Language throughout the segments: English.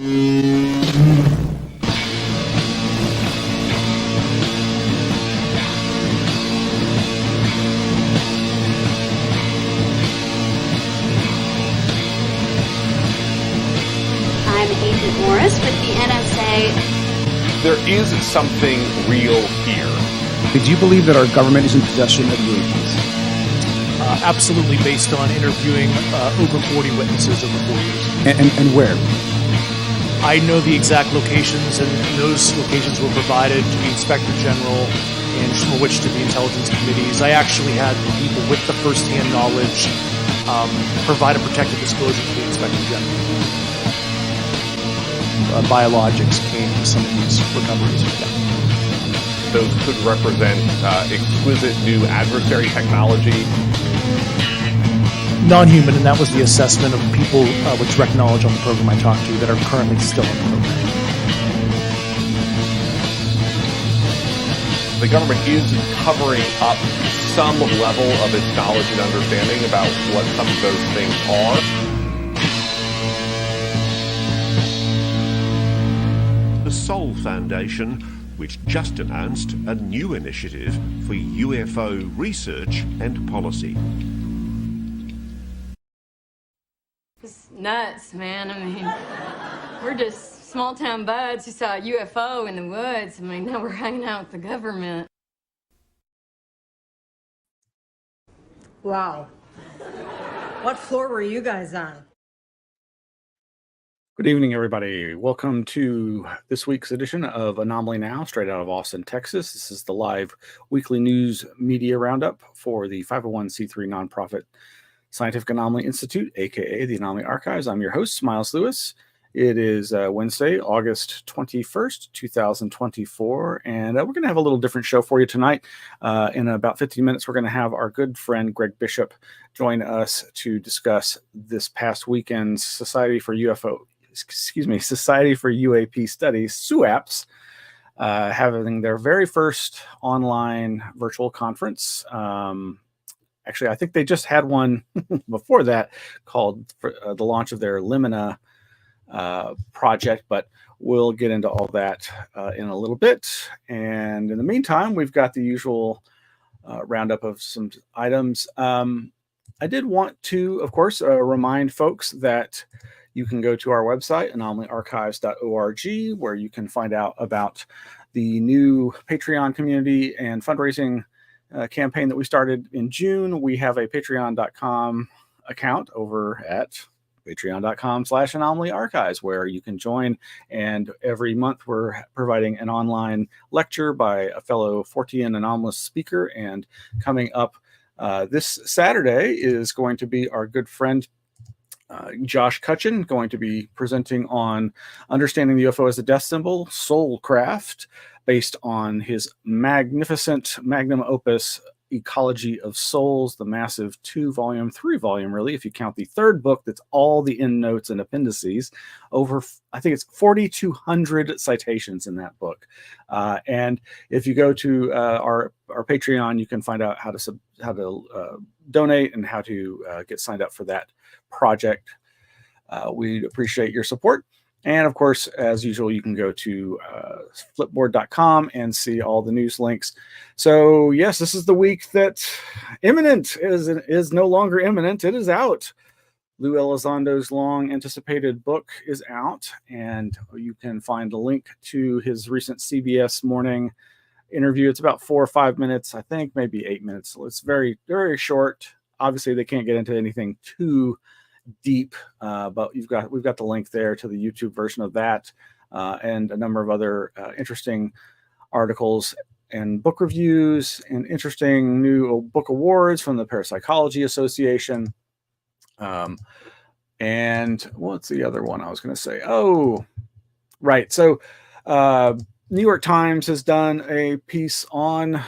There is something real here. Did you believe that our government is in possession of UAPs? Absolutely, based on interviewing over 40 witnesses over 4 years. And where? I know the exact locations, and those locations were provided to the Inspector General and some of which to the intelligence committees. I actually had people with the first-hand knowledge provide a protected disclosure to the Inspector General. Biologics came to some of these recoveries. Yeah. Those could represent exquisite new adversary technology. Non-human, and that was the assessment of people with direct knowledge on the program I talked to that are currently still in the program. The government is covering up some level of its knowledge and understanding about what some of those things are. The Soul Foundation, which just announced a new initiative for UFO research and policy. It's nuts, man. I mean, we're just small-town buds who saw a UFO in the woods. I mean, now we're hanging out with the government. Wow. What floor were you guys on? Good evening, everybody. Welcome to this week's edition of Anomaly Now, straight out of Austin, Texas. This is the live weekly news media roundup for the 501c3 nonprofit Scientific Anomaly Institute, aka the Anomaly Archives. I'm your host, Miles Lewis. It is Wednesday, August 21st, 2024, and we're going to have a little different show for you tonight. In about 15 minutes, we're going to have our good friend Greg Bishop join us to discuss this past weekend's Society for UAP Studies, SUAPS, having their very first online virtual conference. Actually, I think they just had one before that called the launch of their Limina project, but we'll get into all that in a little bit. And in the meantime, we've got the usual roundup of some items. I did want to, of course, remind folks that you can go to our website, anomalyarchives.org, where you can find out about the new Patreon community and fundraising campaign that we started in June. We have a patreon.com account over at patreon.com/anomalyarchives, where you can join. And every month we're providing an online lecture by a fellow Fortean anomalous speaker. And coming up this Saturday is going to be our good friend Josh Cutchin, going to be presenting on understanding the UFO as a death symbol, SoulCraft, based on his magnificent magnum opus, Ecology of Souls, the massive 3-volume, really, if you count the third book, that's all the endnotes and appendices. Over, I think it's 4,200 citations in that book. And if you go to our Patreon, you can find out how to donate and how to get signed up for that project. We'd appreciate your support. And of course, as usual, you can go to flipboard.com and see all the news links. So yes, this is the week that imminent is no longer imminent. It is out. Lou Elizondo's long anticipated book is out, and you can find a link to his recent CBS Morning interview. It's about 4 or 5 minutes, I think, maybe 8 minutes. So it's very, very short. Obviously, they can't get into anything too deep, but we've got the link there to the YouTube version of that, and a number of other interesting articles and book reviews and interesting new book awards from the Parapsychology Association. And what's the other one I was going to say? Oh, right. So New York Times has done a piece on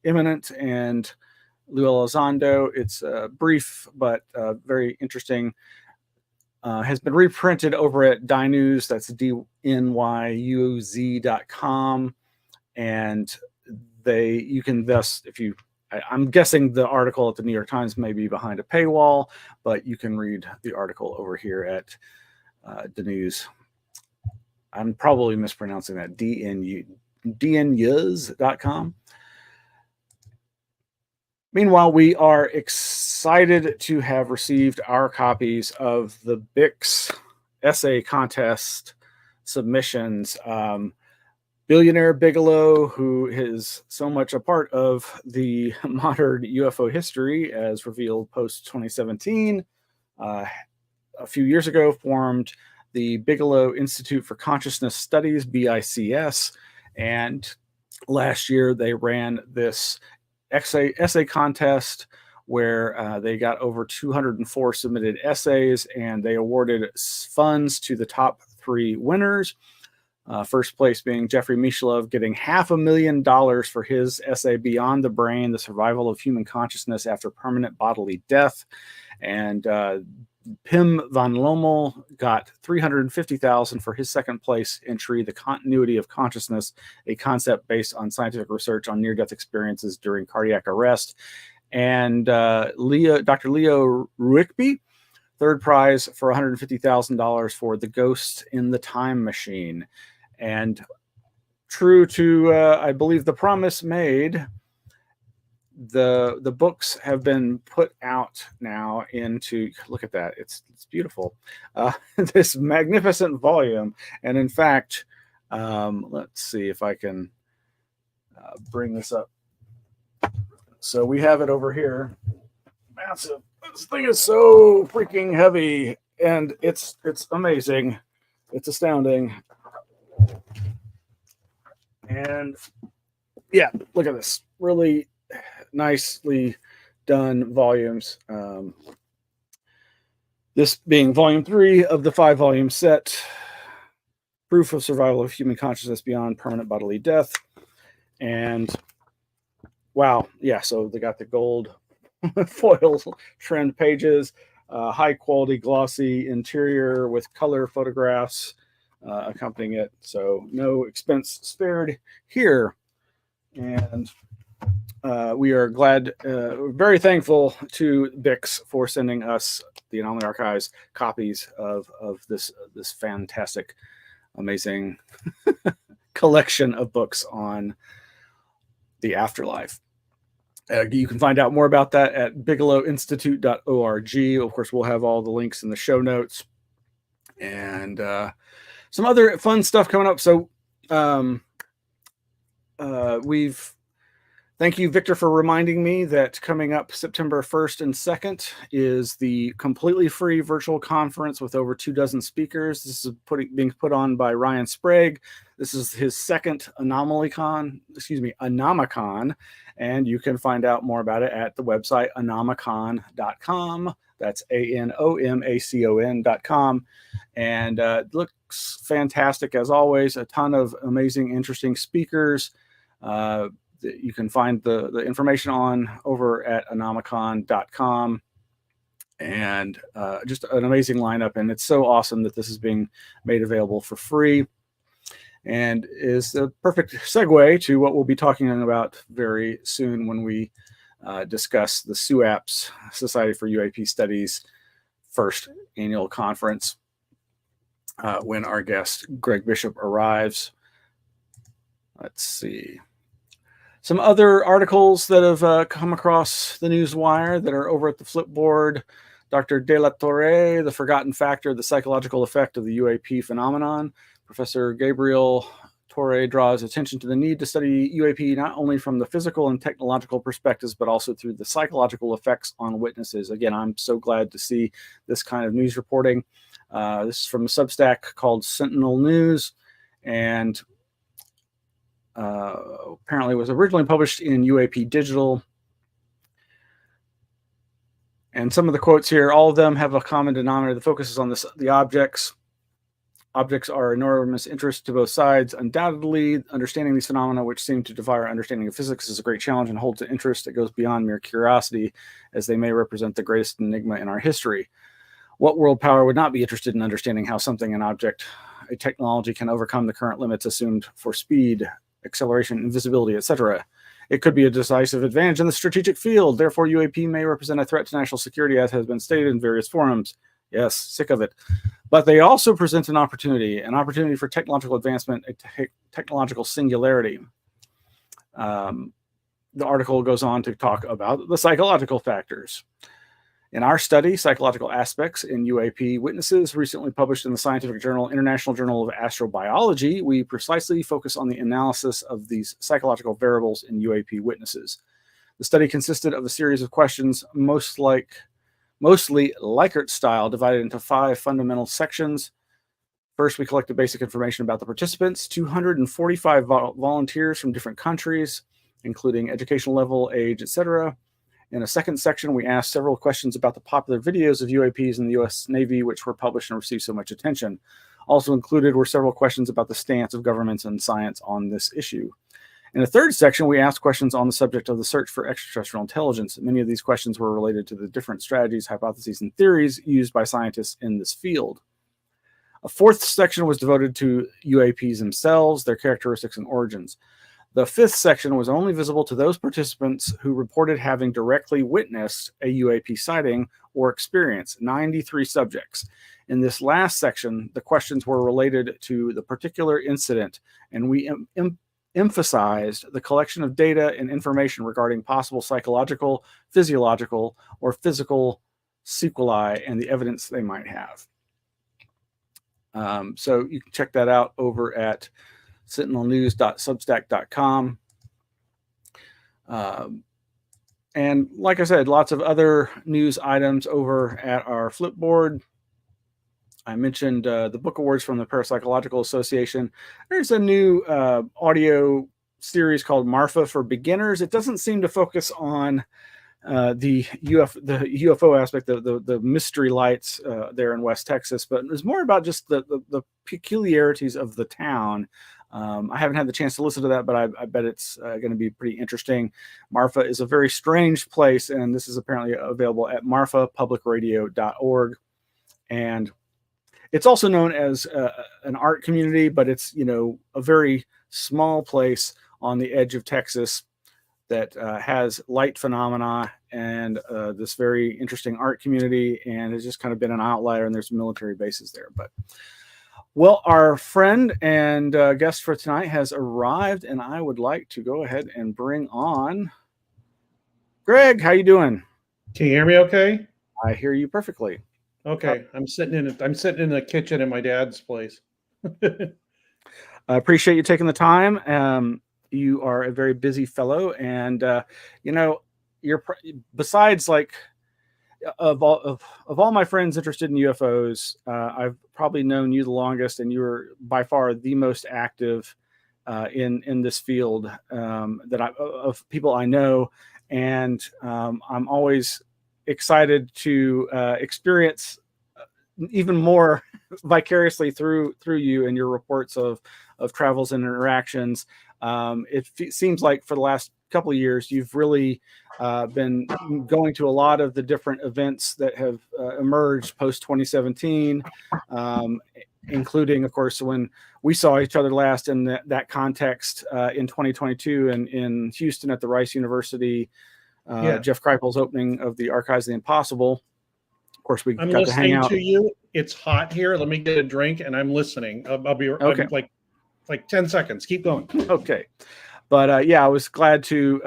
imminent and Lou Elizondo. It's brief but very interesting. Has been reprinted over at DyNews. That's DNYUZ.com, and you can thus, I'm guessing the article at the New York Times may be behind a paywall, but you can read the article over here at DyNews. I'm probably mispronouncing that, dnyuz.com. Meanwhile, we are excited to have received our copies of the BICS essay contest submissions. Billionaire Bigelow, who is so much a part of the modern UFO history as revealed post-2017, a few years ago formed the Bigelow Institute for Consciousness Studies, BICS, and last year they ran this essay contest where they got over 204 submitted essays, and they awarded funds to the top 3 winners. First place being Jeffrey Mishlove, getting $500,000 for his essay Beyond the Brain, the Survival of Human Consciousness After Permanent Bodily Death. And Pim van Lommel got $350,000 for his second place entry, The Continuity of Consciousness, a concept based on scientific research on near-death experiences during cardiac arrest. And Dr. Leo Ruikby, third prize for $150,000 for The Ghost in the Time Machine. And true to, I believe, the promise made, the books have been put out now into, look at that, it's beautiful, this magnificent volume. And in fact, let's see if I can bring this up. So we have it over here, massive. This thing is so freaking heavy, and it's amazing. It's astounding. And yeah, look at this. Really nicely done volumes. This being volume 3 of the 5-volume set, Proof of Survival of Human Consciousness Beyond Permanent Bodily Death. And wow, yeah, so they got the gold foil trimmed pages, high quality glossy interior with color photographs accompanying it. So no expense spared here. And we are glad, very thankful to BICS for sending us, the Anomaly Archives, copies of this fantastic, amazing collection of books on the afterlife. You can find out more about that at bigelowinstitute.org. Of course, we'll have all the links in the show notes, and some other fun stuff coming up. So thank you, Victor, for reminding me that coming up September 1st and 2nd is the completely free virtual conference with over 24 speakers. This is being put on by Ryan Sprague. This is his second Anomacon, and you can find out more about it at the website anomacon.com. That's ANOMACON.com. And it looks fantastic as always. A ton of amazing, interesting speakers. You can find the information on over at anomacon.com. And just an amazing lineup. And it's so awesome that this is being made available for free, and is the perfect segue to what we'll be talking about very soon when we discuss the SUAPS, Society for UAP Studies, first annual conference, when our guest Greg Bishop arrives. Let's see. Some other articles that have come across the newswire that are over at the Flipboard. Dr. De La Torre, The Forgotten Factor, the Psychological Effect of the UAP Phenomenon. Professor Gabriel Torre draws attention to the need to study UAP not only from the physical and technological perspectives, but also through the psychological effects on witnesses. Again, I'm so glad to see this kind of news reporting. This is from a Substack called Sentinel News, and apparently was originally published in UAP Digital. And some of the quotes here, all of them have a common denominator. The focus is on the objects. Objects are enormous interest to both sides. Undoubtedly, understanding these phenomena, which seem to defy our understanding of physics, is a great challenge and holds an interest that goes beyond mere curiosity, as they may represent the greatest enigma in our history. What world power would not be interested in understanding how something, an object, a technology, can overcome the current limits assumed for speed, acceleration, invisibility, etc.? It could be a decisive advantage in the strategic field. Therefore, UAP may represent a threat to national security, as has been stated in various forums. Yes, sick of it. But they also present an opportunity for technological advancement, technological singularity. The article goes on to talk about the psychological factors. In our study, Psychological Aspects in UAP Witnesses, recently published in the scientific journal International Journal of Astrobiology, we precisely focus on the analysis of these psychological variables in UAP witnesses. The study consisted of a series of questions, mostly Likert style, divided into 5 fundamental sections. First, we collected basic information about the participants, 245 volunteers from different countries, including educational level, age, etc. In a second section, we asked several questions about the popular videos of UAPs in the U.S. Navy, which were published and received so much attention. Also included were several questions about the stance of governments and science on this issue. In a third section, we asked questions on the subject of the search for extraterrestrial intelligence. Many of these questions were related to the different strategies, hypotheses, and theories used by scientists in this field. A fourth section was devoted to UAPs themselves, their characteristics and origins. The fifth section was only visible to those participants who reported having directly witnessed a UAP sighting or experience, 93 subjects. In this last section, the questions were related to the particular incident, and we emphasized the collection of data and information regarding possible psychological, physiological, or physical sequelae and the evidence they might have. So you can check that out over at sentinelnews.substack.com. And like I said, lots of other news items over at our Flipboard. I mentioned the book awards from the Parapsychological Association. There's a new audio series called Marfa for Beginners. It doesn't seem to focus on the UFO aspect, the mystery lights there in West Texas, but it's more about just the peculiarities of the town. I haven't had the chance to listen to that, but I bet it's going to be pretty interesting. Marfa is a very strange place, and this is apparently available at marfapublicradio.org. And it's also known as an art community, but it's, a very small place on the edge of Texas that has light phenomena and this very interesting art community, and has just kind of been an outlier, and there's military bases there. But well, our friend and guest for tonight has arrived, and I would like to go ahead and bring on Greg. How you doing? Can you hear me okay? I hear you perfectly. Okay. I'm sitting in the kitchen in my dad's place. I appreciate you taking the time. You are a very busy fellow, and you're besides of all my friends interested in UFOs, I've probably known you the longest, and you're by far the most active in this field of people I know, and I'm always excited to experience even more vicariously through you and your reports of travels and interactions. It seems like for the last couple of years, you've really been going to a lot of the different events that have emerged post 2017, including, of course, when we saw each other last in that context in 2022 and in Houston at the Rice University, Jeff Kripal's opening of the Archives of the Impossible. Of course, we got to hang out. I'm listening to you. It's hot here. Let me get a drink, and I'm listening. I'll be okay. Like 10 seconds. Keep going. Okay. But I was glad to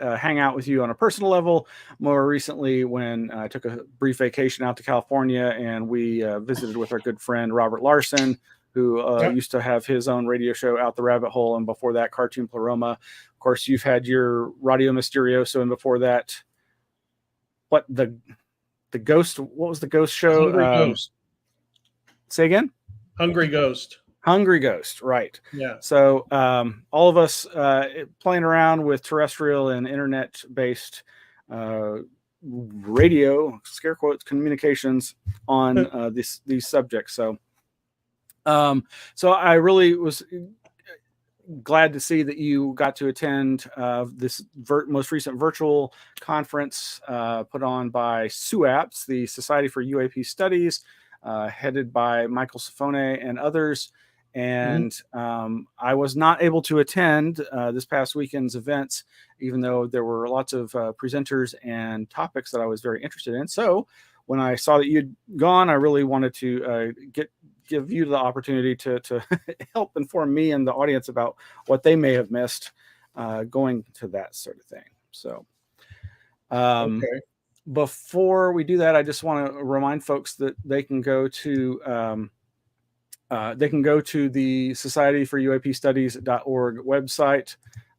hang out with you on a personal level. More recently, when I took a brief vacation out to California, and we visited with our good friend Robert Larson, who used to have his own radio show, Out the Rabbit Hole, and before that, Cartoon Pleroma. Of course, you've had your Radio Mysterioso, and before that, the Ghost? What was the Ghost show? Hungry Ghost. Say again? Hungry Ghost. Hungry Ghost, right. Yeah. So all of us playing around with terrestrial and internet-based radio, scare quotes, communications on these subjects. So I really was glad to see that you got to attend this most recent virtual conference put on by SUAPS, the Society for UAP Studies, headed by Michael Sifone and others. And I was not able to attend this past weekend's events, even though there were lots of presenters and topics that I was very interested in. So when I saw that you'd gone, I really wanted to give you the opportunity to help inform me and the audience about what they may have missed going to that sort of thing. So Okay. before we do that, I just want to remind folks that they can go to the Society for UAP Studies.org website.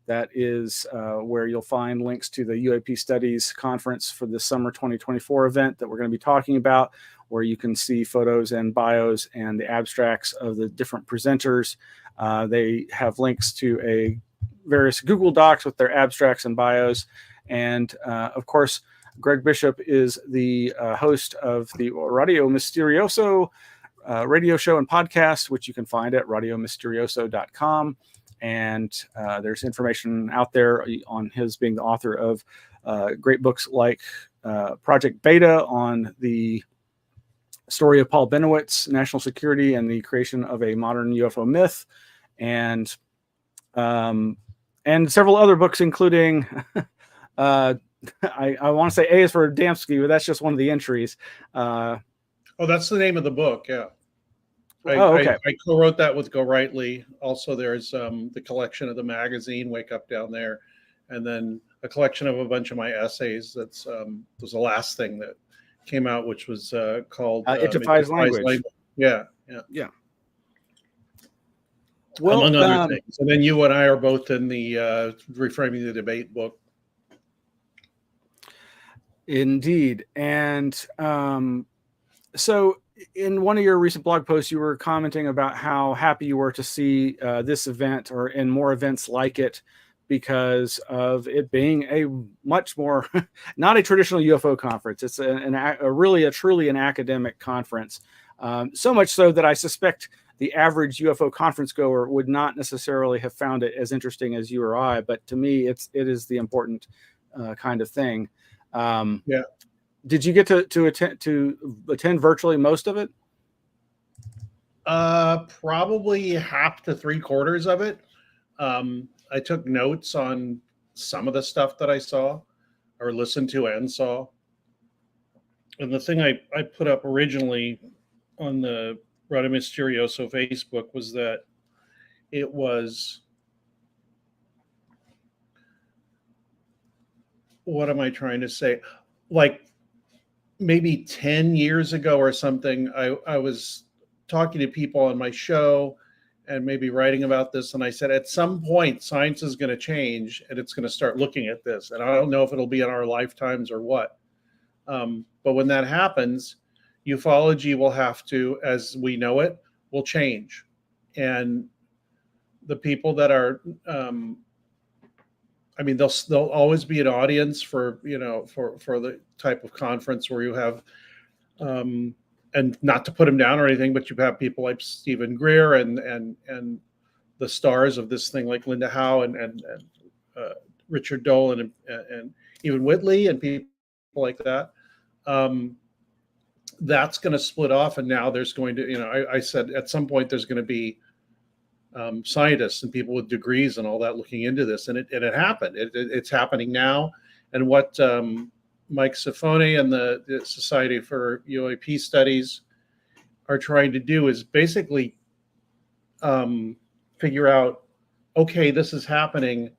That is where you'll find links to the UAP Studies Conference for the summer 2024 event that we're going to be talking about, where you can see photos and bios and the abstracts of the different presenters. They have links to various Google Docs with their abstracts and bios. And of course, Greg Bishop is the host of the Radio Misterioso radio show and podcast, which you can find at radiomisterioso.com. And there's information out there on his being the author of great books like Project Beta on the story of Paul Benowitz, national security, and the creation of a modern UFO myth, and several other books, including I want to say A is for Damsky, but that's just one of the entries. Oh, that's the name of the book. Yeah. Okay. I co-wrote that with Go Rightly. Also, there's the collection of the magazine Wake Up down there, and then a collection of a bunch of my essays. That's was the last thing that came out, which was called It Defies Language. Yeah. Well, among other things. And then you and I are both in the Reframing the Debate book. Indeed. And so in one of your recent blog posts, you were commenting about how happy you were to see this event or in more events like it, because of it being a much more, not a traditional UFO conference. It's truly an academic conference. So much so that I suspect the average UFO conference goer would not necessarily have found it as interesting as you or I, but to me, it is the important kind of thing. Yeah. Did you get to attend virtually most of it? Probably half to 3/4 of it. I took notes on some of the stuff that I saw or listened to and saw. And the thing I put up originally on the Radio Misterioso Facebook was that it was, what am I trying to say? Like maybe 10 years ago or something, I was talking to people on my show and maybe writing about this. And I said, at some point, science is going to change and it's going to start looking at this. And I don't know if it'll be in our lifetimes or what. But when that happens, ufology will have to, as we know it, will change. And the people that are, I mean, there'll always be an audience for the type of conference where you have, and not to put him down or anything, but you have people like Stephen Greer and the stars of this thing like Linda Howe and Richard Dolan and even Whitley and people like that. That's going to split off, and now there's going to, I said at some point there's going to be scientists and people with degrees and all that looking into this, and it happened. It's happening now, and what Mike Sifone and the Society for UAP Studies are trying to do is basically figure out, okay, this is happening.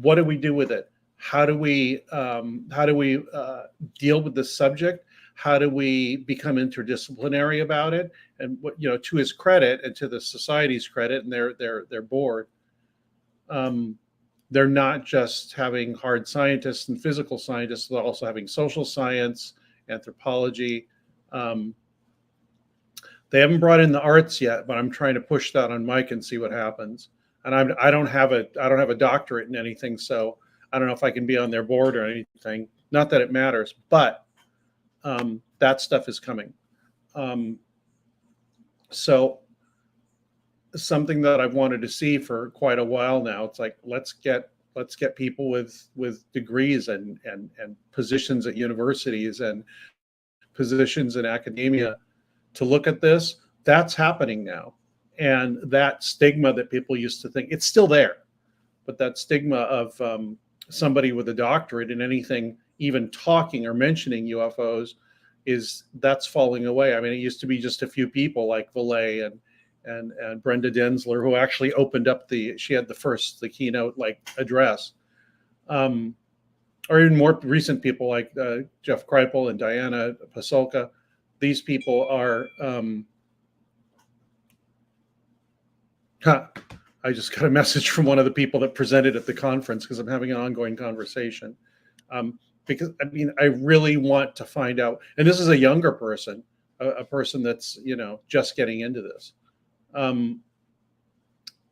What do we do with it? How do we deal with this subject? How do we become interdisciplinary about it? And what, to his credit and to the society's credit and their board, they're not just having hard scientists and physical scientists, they're also having social science, anthropology. They haven't brought in the arts yet, but I'm trying to push that on Mike and see what happens. And I don't have a doctorate in anything, so I don't know if I can be on their board or anything. Not that it matters, but that stuff is coming. So something that I've wanted to see for quite a while now. It's like, let's get people with degrees and positions at universities and positions in academia to look at this. That's happening now. And that stigma that people used to think, it's still there, but that stigma of somebody with a doctorate in anything, even talking or mentioning UFOs, that's falling away. I mean, it used to be just a few people like Valet and Brenda Densler who actually opened up she had the keynote like address, or even more recent people like Jeff Kripal and Diana Pasulka. These people are. I just got a message from one of the people that presented at the conference because I'm having an ongoing conversation. Because I mean, I really want to find out, and this is a younger person, a person that's, just getting into this.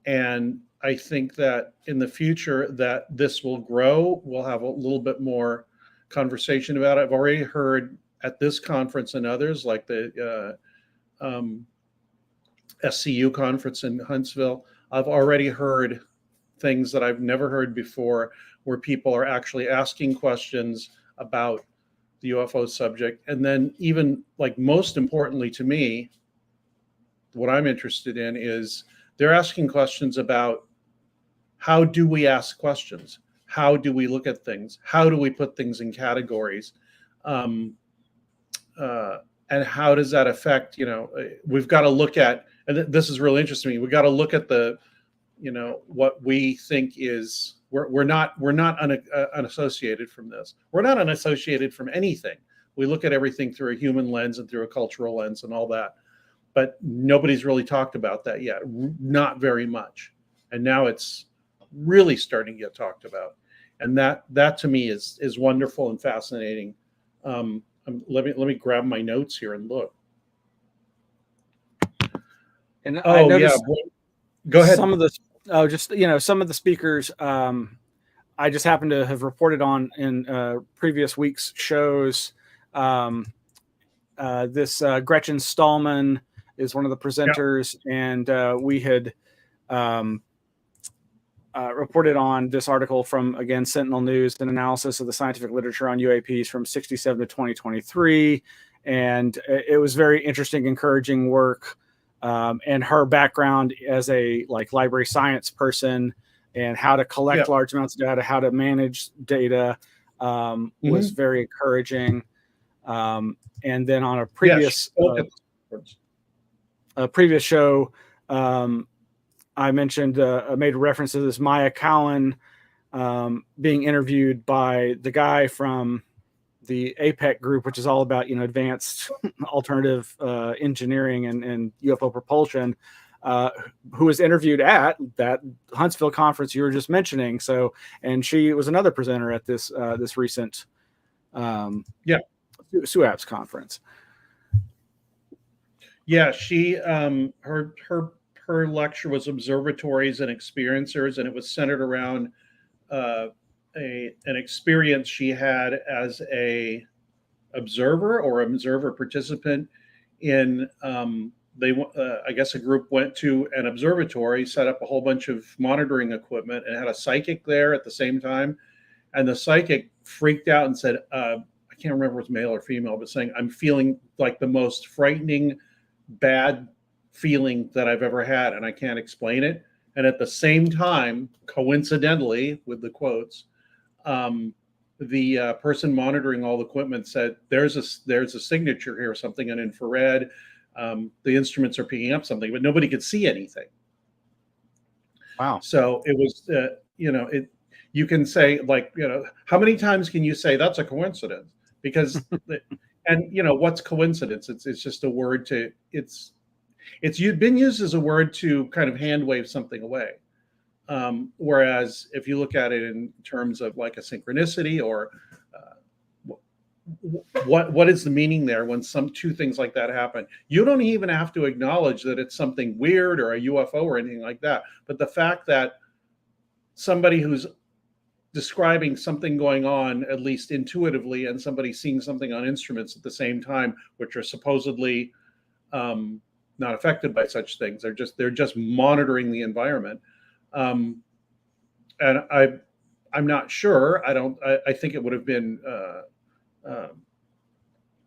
And I think that in the future that this will grow. We'll have a little bit more conversation about it. I've already heard at this conference and others like the SCU conference in Huntsville, I've already heard things that I've never heard before, where people are actually asking questions about the UFO subject. And then even like most importantly to me, what I'm interested in is they're asking questions about how do we ask questions? How do we look at things? How do we put things in categories? And how does that affect, we've got to look at, and this is really interesting to me, we've got to look at the, what we think is, we're not unassociated from this. We're not unassociated from anything. We look at everything through a human lens and through a cultural lens and all that. But nobody's really talked about that yet, not very much. And now it's really starting to get talked about. And that to me is wonderful and fascinating. Let me grab my notes here and look. And I noticed go ahead. Some of the some of the speakers I just happened to have reported on in previous week's shows. This Gretchen Stallman is one of the presenters, and we had reported on this article from, again, Sentinel News, an analysis of the scientific literature on UAPs from 1967 to 2023. And it was very interesting, encouraging work. And her background as a library science person and how to collect large amounts of data, how to manage data was very encouraging. And then on a previous show, I mentioned, I made reference to this Maya Cowan being interviewed by the guy from the APEC group, which is all about, advanced alternative engineering and UFO propulsion, who was interviewed at that Huntsville conference you were just mentioning. So, and she was another presenter at this recent SUAPS conference. Yeah, she her lecture was Observatories and Experiencers, and it was centered around an experience she had as a observer or observer participant in I guess a group went to an observatory, set up a whole bunch of monitoring equipment, and had a psychic there at the same time. And the psychic freaked out and said, I can't remember if it was male or female, but saying, I'm feeling like the most frightening, bad feeling that I've ever had, and I can't explain it. And at the same time, coincidentally, with the quotes, the person monitoring all the equipment said, there's a signature here, something in infrared. The instruments are picking up something, but nobody could see anything. Wow. So it was, you can say, how many times can you say that's a coincidence? Because, and what's coincidence? It's just a word it's been used as a word to kind of hand wave something away. Whereas if you look at it in terms of like a synchronicity or what is the meaning there when two things like that happen? You don't even have to acknowledge that it's something weird or a UFO or anything like that. But the fact that somebody who's describing something going on, at least intuitively, and somebody seeing something on instruments at the same time, which are supposedly not affected by such things. They're just monitoring the environment. And I'm not sure. I think it would have been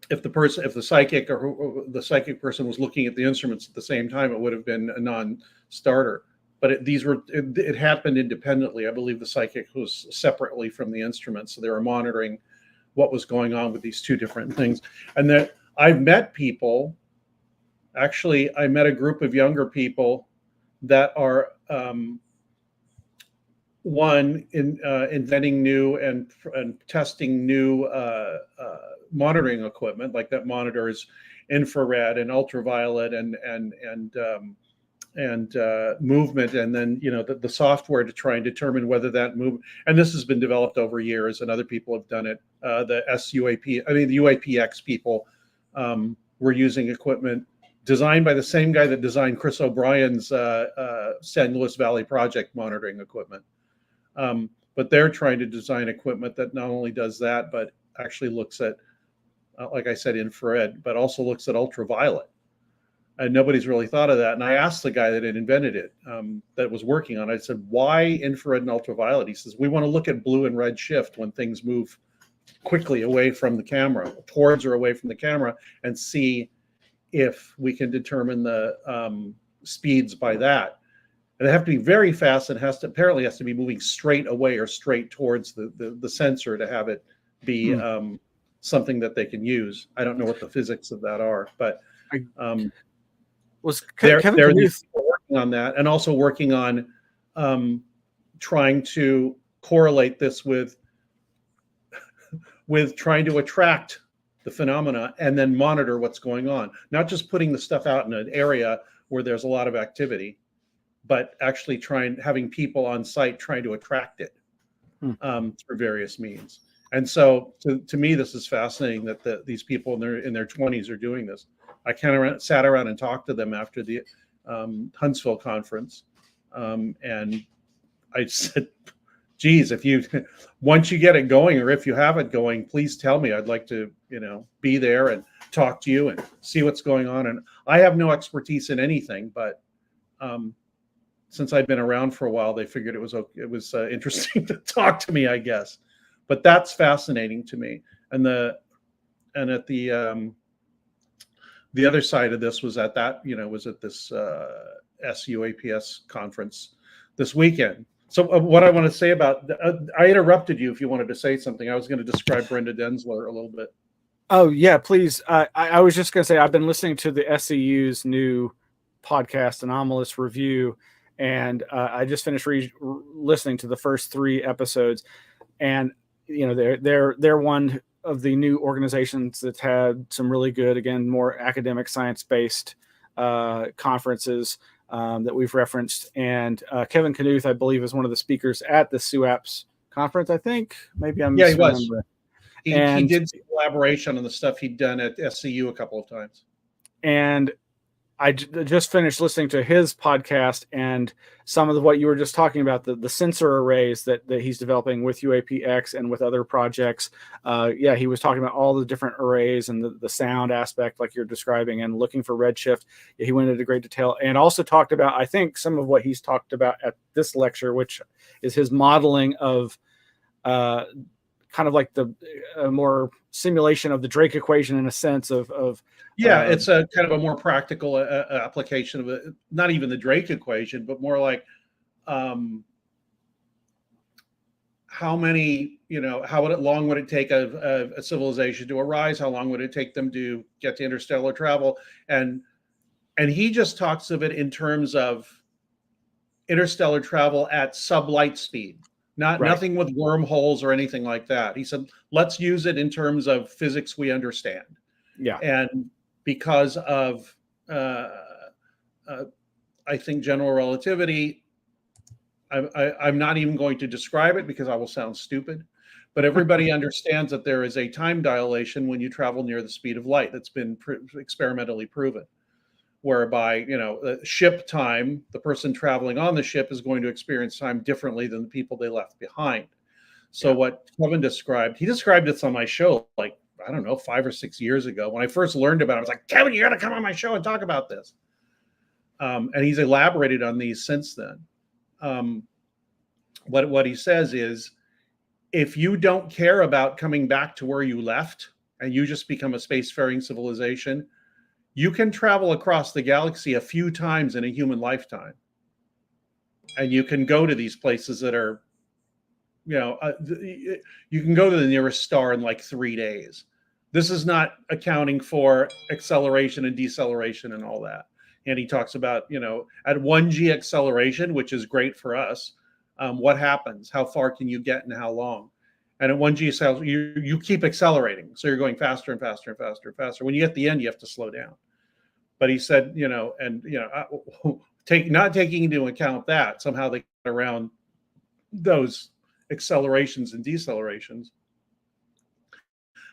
if the psychic or the psychic person was looking at the instruments at the same time, it would have been a non-starter. But it happened independently. I believe the psychic was separately from the instruments, so they were monitoring what was going on with these two different things. And that I've met people, actually, I met a group of younger people that are inventing new and testing new monitoring equipment, like that monitors infrared and ultraviolet and movement, and then the software to try and determine whether that move. And this has been developed over years, and other people have done it. The UAPX people were using equipment designed by the same guy that designed Chris O'Brien's San Luis Valley project monitoring equipment. But they're trying to design equipment that not only does that, but actually looks at, like I said, infrared, but also looks at ultraviolet. And nobody's really thought of that. And I asked the guy that had invented it, that was working on it, I said, why infrared and ultraviolet? He says, we want to look at blue and red shift when things move quickly away from the camera, towards or away from the camera, and see if we can determine the speeds by that. And they have to be very fast, and apparently has to be moving straight away or straight towards the sensor to have it be something that they can use. I don't know what the physics of that are, but they're working on that, and also working on trying to correlate this with trying to attract the phenomena and then monitor what's going on. Not just putting the stuff out in an area where there's a lot of activity, but actually having people on site trying to attract it through various means. And so to me, this is fascinating that these people in their 20s are doing this. I kind of sat around and talked to them after the Huntsville conference. And I said, geez, once you get it going, or if you have it going, please tell me. I'd like to, be there and talk to you and see what's going on. And I have no expertise in anything, but since I've been around for a while, they figured it was interesting to talk to me, I guess. But that's fascinating to me. And at the other side of this was at this SUAPS conference this weekend. So what I want to say about, I interrupted you if you wanted to say something. I was going to describe Brenda Densler a little bit. Oh yeah, please. I was just going to say, I've been listening to the SCU's new podcast, Anomalous Review, and I just finished listening to the first 3 episodes, and they're one of the new organizations that's had some really good, again, more academic, science-based conferences that we've referenced. And Kevin Knuth, I believe, is one of the speakers at the SUAPS conference. I think maybe I'm he was. He did some collaboration on the stuff he'd done at SCU a couple of times. And I just finished listening to his podcast, and some of what you were just talking about, the sensor arrays that he's developing with UAPX and with other projects. He was talking about all the different arrays and the sound aspect, like you're describing, and looking for redshift. He went into great detail, and also talked about, I think, some of what he's talked about at this lecture, which is his modeling of kind of like the more simulation of the Drake equation, in a sense of it's a kind of a more practical application of it. Not even the Drake equation, but more like how long would it take a civilization to arise? How long would it take them to get to interstellar travel? And he just talks of it in terms of interstellar travel at sublight speed. Nothing with wormholes or anything like that. He said, let's use it in terms of physics we understand. Yeah. And because of, I think, general relativity, I'm not even going to describe it because I will sound stupid, but everybody understands that there is a time dilation when you travel near the speed of light. That's been experimentally proven, whereby, the ship time, the person traveling on the ship is going to experience time differently than the people they left behind. So what Kevin described, he described this on my show, like, I don't know, 5 or 6 years ago. When I first learned about it, I was like, Kevin, you got to come on my show and talk about this. And he's elaborated on these since then. What he says is, if you don't care about coming back to where you left and you just become a spacefaring civilization, you can travel across the galaxy a few times in a human lifetime. And you can go to these places that are you can go to the nearest star in like 3 days. This is not accounting for acceleration and deceleration and all that. And he talks about, at 1G acceleration, which is great for us, what happens? How far can you get and how long? And at 1G acceleration, you keep accelerating. So you're going faster and faster and faster and faster. When you get to the end, you have to slow down. But he said, not taking into account that, somehow they get around those accelerations and decelerations.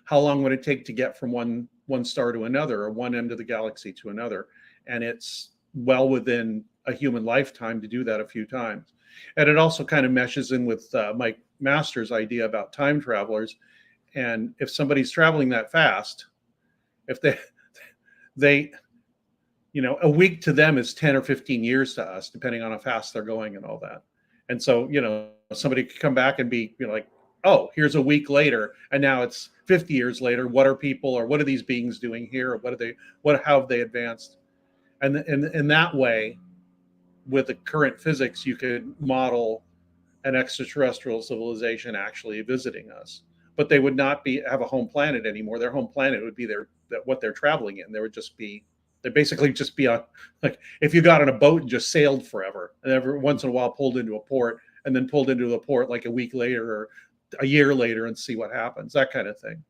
How long would it take to get from one star to another, or one end of the galaxy to another? And it's well within a human lifetime to do that a few times. And it also kind of meshes in with Mike Masters' idea about time travelers. And if somebody's traveling that fast, if they a week to them is 10 or 15 years to us, depending on how fast they're going and all that. And so, somebody could come back and be like, oh, here's a week later, and now it's 50 years later. What are these beings doing here? Or how have they advanced? And in that way, with the current physics, you could model an extraterrestrial civilization actually visiting us. But they would not have a home planet anymore. Their home planet would be what they're traveling in. They'd basically just be on, like, if you got on a boat and just sailed forever, and every once in a while pulled into a port, and then pulled into a port like a week later or a year later and see what happens, that kind of thing.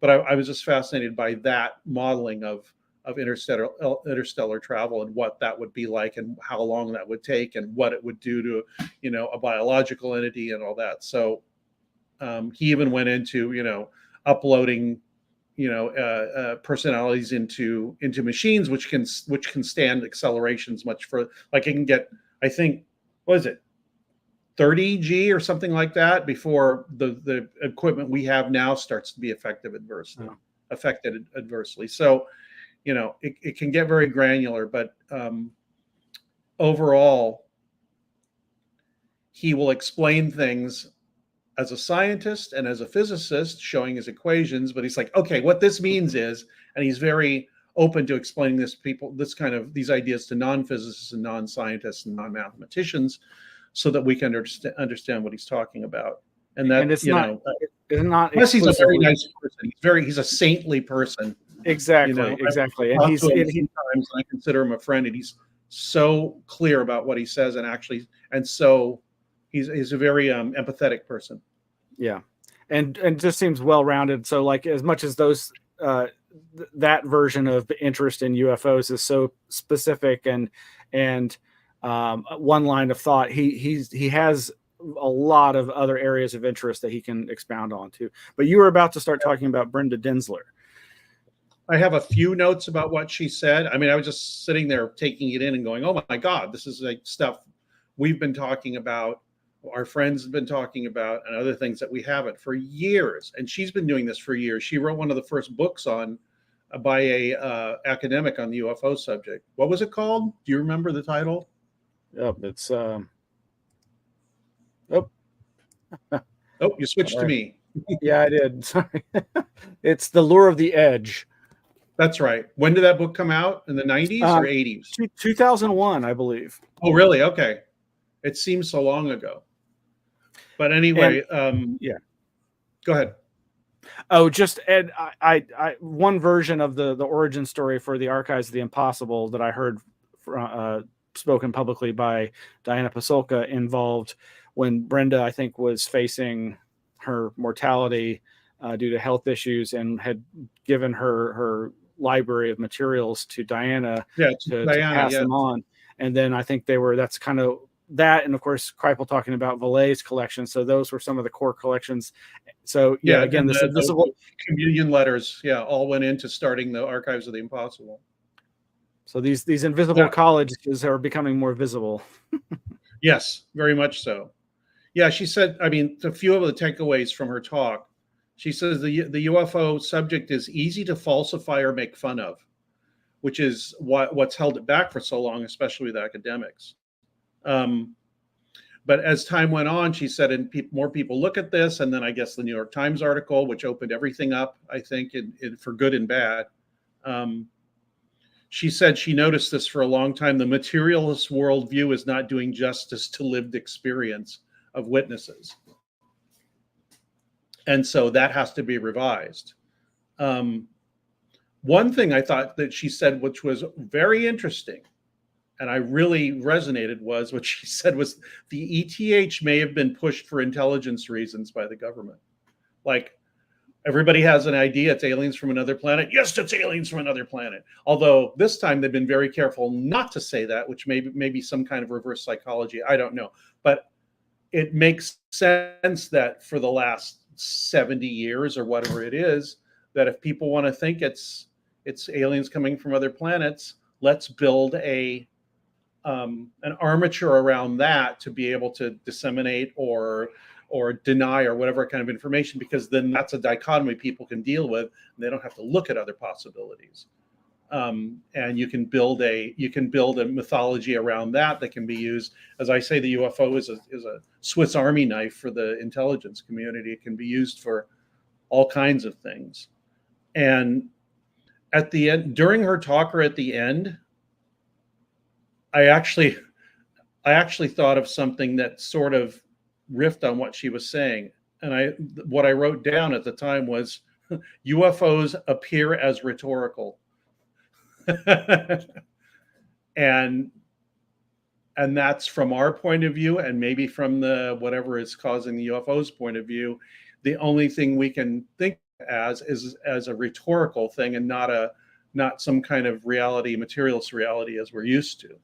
But I was just fascinated by that modeling of interstellar travel and what that would be like and how long that would take and what it would do to, a biological entity and all that. So he even went into, uploading, personalities into machines, which can stand accelerations much further. Like it can get, I think, what is it, 30G or something like that before the equipment we have now starts to be affected adversely. So, it can get very granular, but overall, he will explain things as a scientist and as a physicist, showing his equations, but he's like, okay, what this means is, and he's very open to explaining these ideas to non-physicists and non-scientists and non-mathematicians, so that we can understand what he's talking about. And that, it's not plus he's a very nice person. He's a saintly person. Exactly. And I consider him a friend, and he's so clear about what he says, and so he's a very empathetic person. Yeah, and just seems well-rounded. So, like, as much as those that version of interest in UFOs is so specific and one line of thought, he has a lot of other areas of interest that he can expound on too. But you were about to start talking about Brenda Densler. I have a few notes about what she said. I mean, I was just sitting there taking it in and going, oh my God, this is like stuff we've been talking about, our friends have been talking about, and other things that we haven't for years. And she's been doing this for years. She wrote one of the first books by a academic on the UFO subject. What was it called? Do you remember the title? Yep, it's you switched to me. Yeah, I did. Sorry. It's The Lure of the Edge. That's right. When did that book come out? In the 90s or 80s? 2001, I believe. Oh, really? Okay. It seems so long ago. But anyway, yeah. Go ahead. Oh, just Ed, I one version of the origin story for the Archives of the Impossible that I heard spoken publicly by Diana Pasulka involved when Brenda, I think, was facing her mortality due to health issues, and had given her library of materials to Diana to pass them on. And then I think that's kind of that. And of course, Kripal talking about Vallet's collection. So those were some of the core collections. So again, this is what communion letters, all went into starting the Archives of the Impossible. So these invisible colleges are becoming more visible. Yes, very much so. Yeah, she said, I mean, a few of the takeaways from her talk. She says the UFO subject is easy to falsify or make fun of, which is what's held it back for so long, especially with academics. But as time went on, she said, and more people look at this, and then I guess the New York Times article, which opened everything up, I think, for good and bad. She said she noticed this for a long time. The materialist worldview is not doing justice to lived experience of witnesses. And so that has to be revised. One thing I thought that she said, which was very interesting, and I really resonated, was what she said was the ETH may have been pushed for intelligence reasons by the government. Like, everybody has an idea it's aliens from another planet. Yes, it's aliens from another planet. Although this time they've been very careful not to say that, which may be some kind of reverse psychology. I don't know. But it makes sense that for the last 70 years or whatever it is, that if people want to think it's aliens coming from other planets, let's build an armature around that to be able to disseminate or deny or whatever kind of information, because then that's a dichotomy people can deal with, and they don't have to look at other possibilities. And you can build a mythology around that can be used. As I say, the UFO is a Swiss Army knife for the intelligence community. It can be used for all kinds of things. And at the end, during her talk, or at the end, I actually thought of something that sort of riffed on what she was saying. And what I wrote down at the time was, UFOs appear as rhetorical. and that's from our point of view, and maybe from the whatever is causing the UFO's point of view, the only thing we can think as a rhetorical thing, and not some kind of reality, materialist reality as we're used to.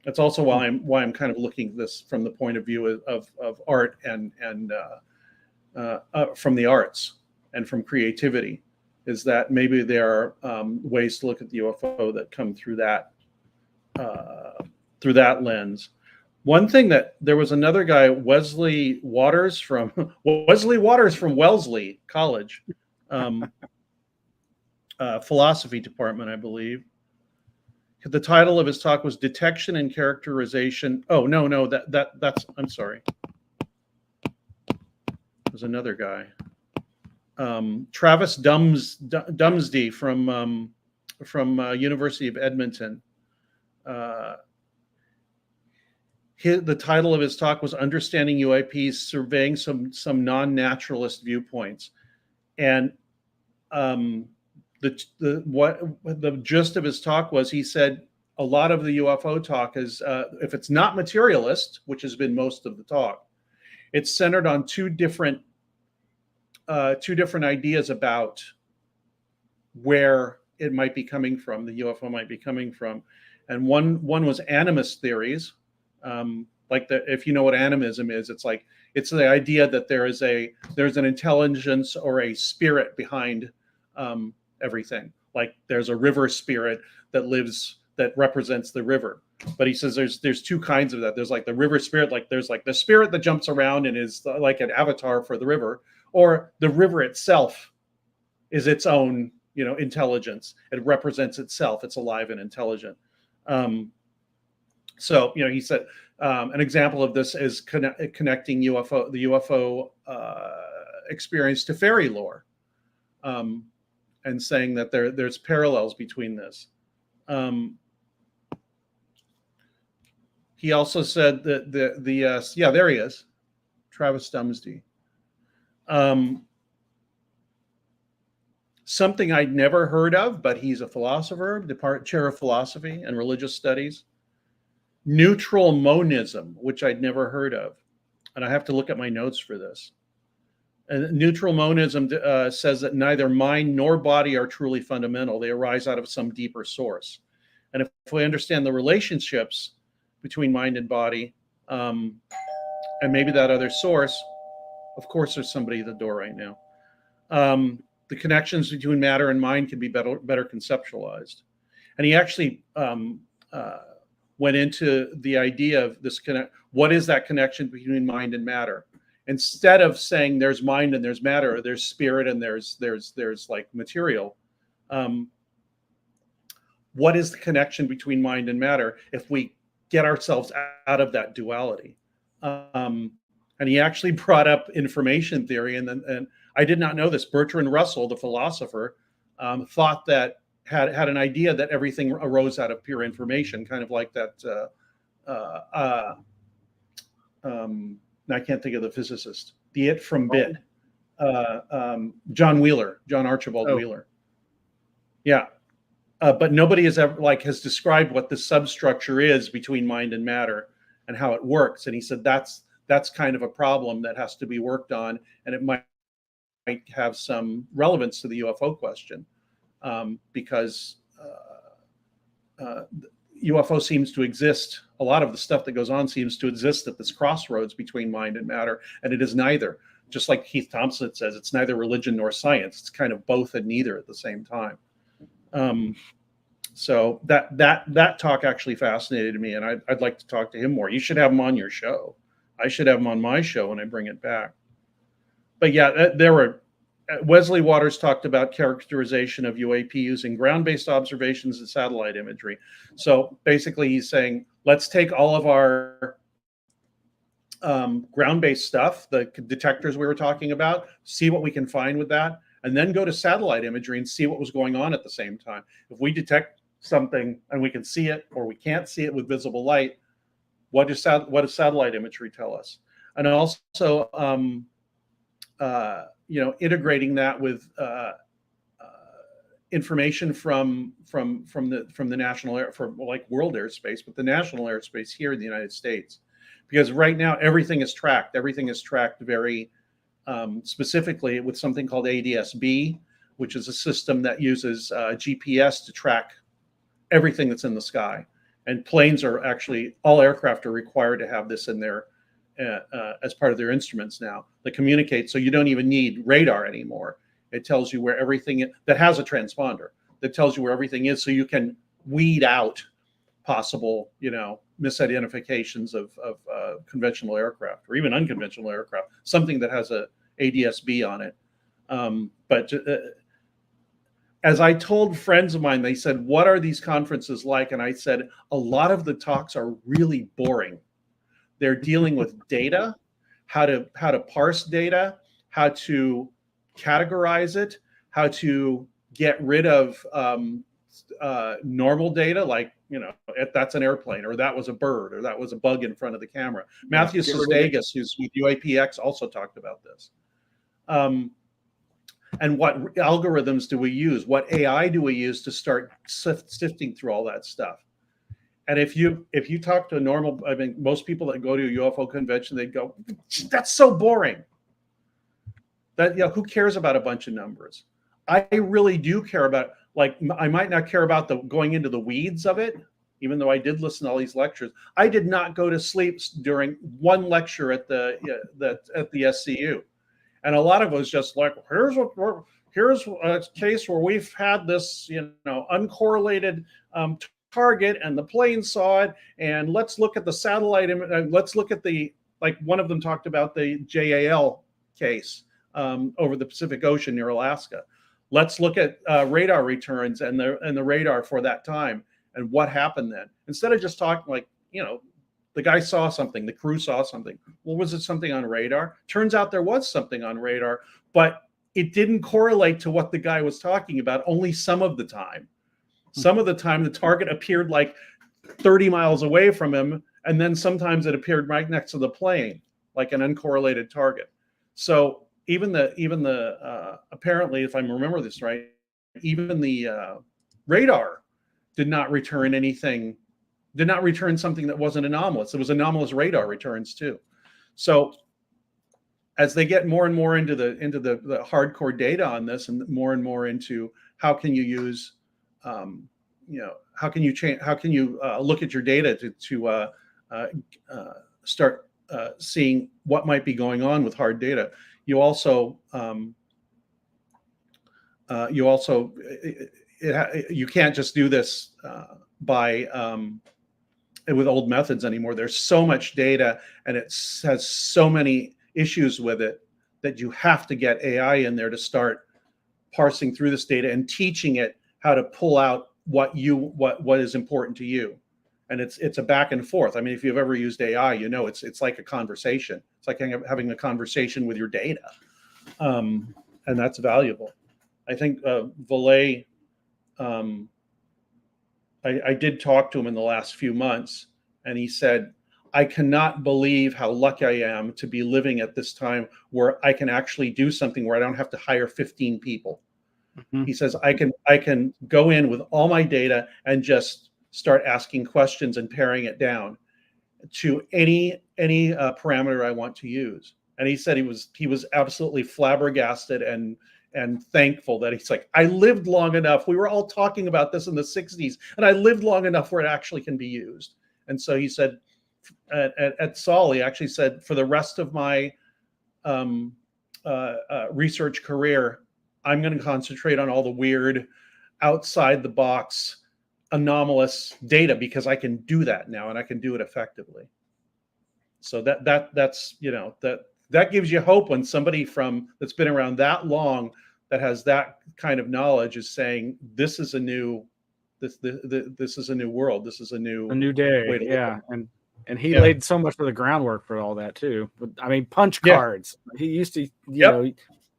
That's also why I'm kind of looking at this from the point of view of art and from the arts and from creativity, is that maybe there are ways to look at the UFO that come through that lens. One thing that there was another guy, Wesley Waters from Wellesley College, philosophy department, I believe. The title of his talk was Detection and Characterization. Oh, no, that's, I'm sorry. There's another guy. Travis Dumsday from University of Edmonton. The title of his talk was Understanding UAPs, Surveying some Non-Naturalist Viewpoints. And the gist of his talk was, he said a lot of the UFO talk is, if it's not materialist, which has been most of the talk, it's centered on two different ideas about where it might be coming from, the UFO might be coming from. And one was animist theories, if you know what animism is, it's the idea that there's an intelligence or a spirit behind everything. Like, there's a river spirit that represents the river. But he says there's two kinds of that. There's like the river spirit, like there's like the spirit that jumps around and is like an avatar for the river, or the river itself is its own, intelligence. It represents itself. It's alive and intelligent. So, he said an example of this is connecting the UFO experience to fairy lore, and saying that there's parallels between this. He also said that there he is, Travis Dumsday. Something I'd never heard of, but he's a philosopher, chair of philosophy and religious studies. Neutral monism, which I'd never heard of. And I have to look at my notes for this. And neutral monism says that neither mind nor body are truly fundamental. They arise out of some deeper source. And if we understand the relationships between mind and body, and maybe that other source, of course, there's somebody at the door right now. The connections between matter and mind can be better conceptualized. And he actually went into the idea of this what is that connection between mind and matter? Instead of saying there's mind and there's matter, or there's spirit and there's like material, what is the connection between mind and matter if we get ourselves out of that duality? And he actually brought up information theory, and I did not know this. Bertrand Russell, the philosopher, thought that had an idea that everything arose out of pure information, kind of like that. I can't think of the physicist. The It from Bit. John Archibald Wheeler. Yeah. But nobody has ever has described what the substructure is between mind and matter and how it works. And he said that's kind of a problem that has to be worked on, and it might have some relevance to the UFO question, because UFO seems to exist. A lot of the stuff that goes on seems to exist at this crossroads between mind and matter, and it is neither. Just like Keith Thompson says, it's neither religion nor science. It's kind of both and neither at the same time. So that talk actually fascinated me, and I'd like to talk to him more. You should have him on your show. I should have him on my show when I bring it back. But yeah, there were Wesley Waters talked about characterization of UAP using ground-based observations and satellite imagery. So basically, he's saying, let's take all of our ground-based stuff, the detectors we were talking about, see what we can find with that, and then go to satellite imagery and see what was going on at the same time. If we detect something and we can see it, or we can't see it with visible light, what does satellite imagery tell us? And also, integrating that with information from the national world airspace, but the national airspace here in the United States, because right now everything is tracked. Everything is tracked very specifically with something called ADS-B, which is a system that uses GPS to track everything that's in the sky. And planes are actually, all aircraft are required to have this in their as part of their instruments now that communicate. So you don't even need radar anymore. It tells you where everything is, that has a transponder that tells you where everything is, so you can weed out possible, misidentifications of conventional aircraft or even unconventional aircraft, something that has a ADS-B on it. But as I told friends of mine, they said, what are these conferences like? And I said, a lot of the talks are really boring. They're dealing with data, how to parse data, how to categorize it, how to get rid of normal data, like, if that's an airplane, or that was a bird, or that was a bug in front of the camera. Matthew Sesdagus, who's with UAPX, also talked about this. And what algorithms do we use? What AI do we use to start sifting through all that stuff? And if you talk to a normal, most people that go to a UFO convention, they go, that's so boring. Who cares about a bunch of numbers? I really do care about, I might not care about going into the weeds of it, even though I did listen to all these lectures. I did not go to sleep during one lecture at the SCU. And a lot of it was just like, here's a case where we've had this, uncorrelated target, and the plane saw it, and let's look at the satellite image. Let's look at one of them talked about the JAL case over the Pacific Ocean near Alaska. Let's look at radar returns and the radar for that time and what happened then. Instead of just talking the guy saw something, the crew saw something. Well, was it something on radar? Turns out there was something on radar, but it didn't correlate to what the guy was talking about only some of the time. Some of the time, the target appeared 30 miles away from him, and then sometimes it appeared right next to the plane, like an uncorrelated target. So even the apparently, if I remember this right, even the radar did not return something that wasn't anomalous. It was anomalous radar returns too. So as they get more and more into the hardcore data on this, and more into how can you use how can you look at your data to start seeing what might be going on with hard data. You can't just do this with old methods anymore. There's so much data, and it has so many issues with it that you have to get AI in there to start parsing through this data and teaching it how to pull out what is important to you. And it's a back and forth. I mean, if you've ever used AI, it's like a conversation. It's like having a conversation with your data, and that's valuable. I think Valet, I did talk to him in the last few months, and he said, I cannot believe how lucky I am to be living at this time where I can actually do something where I don't have to hire 15 people. Mhm. He says, I can go in with all my data and just start asking questions and paring it down to any parameter I want to use. And he said he was absolutely flabbergasted and thankful that he's like, I lived long enough. We were all talking about this in the 60s, and I lived long enough where it actually can be used. And so he said, at Saul, he actually said, for the rest of my research career, I'm going to concentrate on all the weird, outside the box, anomalous data because I can do that now and I can do it effectively. So that's that gives you hope when somebody that's been around that long, that has that kind of knowledge, is saying this is a new this is a new world. This is a new day. way to Yeah. live. And he laid so much of the groundwork for all that too. I mean, punch cards. He used to,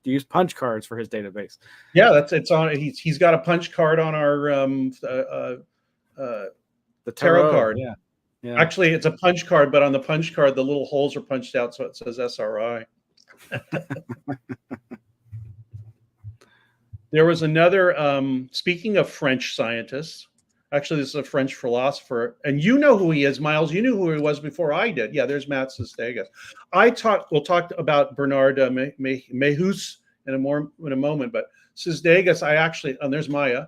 use punch cards for his database. Yeah, it's on. He's got a punch card on our the tarot card. Yeah. Actually, it's a punch card, but on the punch card, the little holes are punched out, so it says SRI. There was another. Speaking of French scientists, actually, this is a French philosopher, and you know who he is, Miles. You knew who he was before I did. Yeah, there's Matt Sestegas. We'll talk about Bernard Mehus in a moment, but Sestegas, and there's Maya.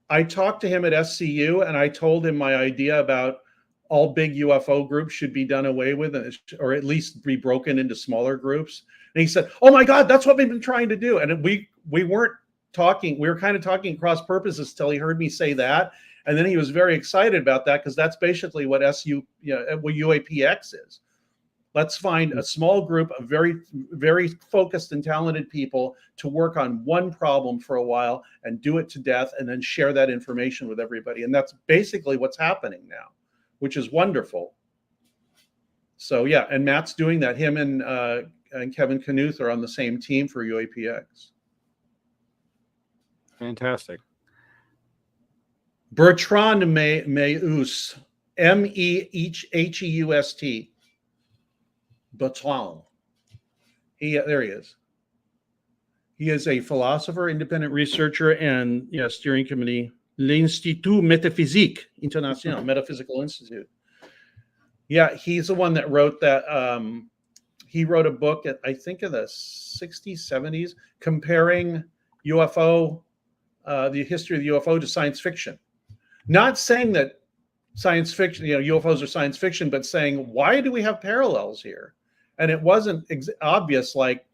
I talked to him at SCU, and I told him my idea about all big UFO groups should be done away with, or at least be broken into smaller groups. And he said, "Oh my God, that's what we've been trying to do." And we weren't talking. We were kind of talking cross purposes till he heard me say that, and then he was very excited about that because that's basically what what UAPX is. Let's find a small group of very, very focused and talented people to work on one problem for a while and do it to death, and then share that information with everybody. And that's basically what's happening now, which is wonderful. So yeah, and Matt's doing that. Him and Kevin Knuth are on the same team for UAPX. Fantastic. Bertrand Meheust, Meheust. Bertrand. There he is. He is a philosopher, independent researcher, and steering committee, l'Institut Métaphysique International, Metaphysical Institute. Yeah, he's the one that wrote that. He wrote a book, I think in the 60s, 70s, comparing UFO, the history of the UFO to science fiction. Not saying that science fiction, UFOs are science fiction, but saying, why do we have parallels here? And it wasn't obvious, like,